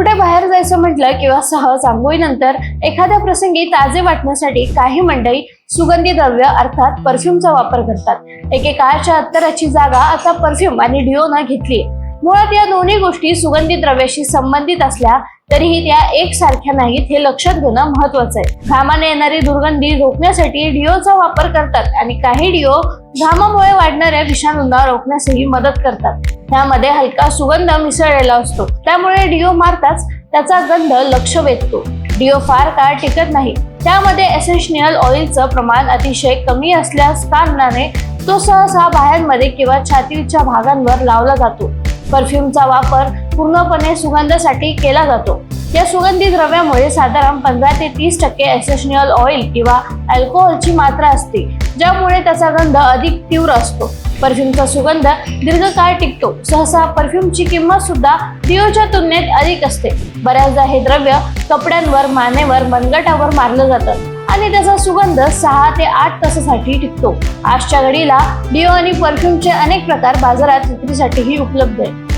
कुठे बाहेर जायचं म्हटलं किंवा सहज आंघोळीनंतर एखाद्या प्रसंगी ताजे वाटण्यासाठी काही मंडळी सुगंधी द्रव्य अर्थात परफ्यूमचा वापर करतात। एकेकाळच्या अत्तराची जागा आता परफ्यूम आणि डिओनं घेतली। मुळात या दोन्ही गोष्टी सुगंधी द्रव्याशी संबंधित असल्या तरीही त्या एकसारख्या नाहीत हे लक्षात घेणं महत्वाचं आहे। घामाने येणारी दुर्गंधी रोखण्यासाठी डिओचा वापर करतात आणि काही डिओ घामामुळे वाढणाऱ्या विषाणूंना रोखण्यासही मदत करतात। त्यामध्ये हलका सुगंध मिसळलेला असतो, त्यामुळे डिओ मारताच त्याचा गंध लक्ष वेधतो। डिओ फार काळ टिकत नाही, त्यामध्ये एसेन्शियल ऑइलचं प्रमाण अतिशय कमी असल्यास कारणाने तो सहसा बाहेरमध्ये किंवा छातीच्या भागांवर लावला जातो। परफ्यूमचा वापर पूर्णपणे सुगंधासाठी केला जातो। या सुगंधी द्रव्यामुळे साधारण 15 ते 30% एसेन्शियल ऑइल किंवा अल्कोहोलची मात्रा असते, ज्यामुळे त्याचा गंध अधिक तीव्र असतो। परफ्यूमचा सुगंध दीर्घकाळ टिकतो। सहसा परफ्यूमची किंमत सुद्धा डिओच्या तुलनेत अधिक असते। बऱ्याचदा हे द्रव्य कपड्यांवर, मानेवर, मनगटावर मारलं जातं आणि त्याचा सुगंध 6 ते 8 तासासाठी टिकतो। आजच्या घडीला डिओ आणि परफ्यूमचे अनेक प्रकार बाजारात विक्रीसाठीही उपलब्ध आहेत।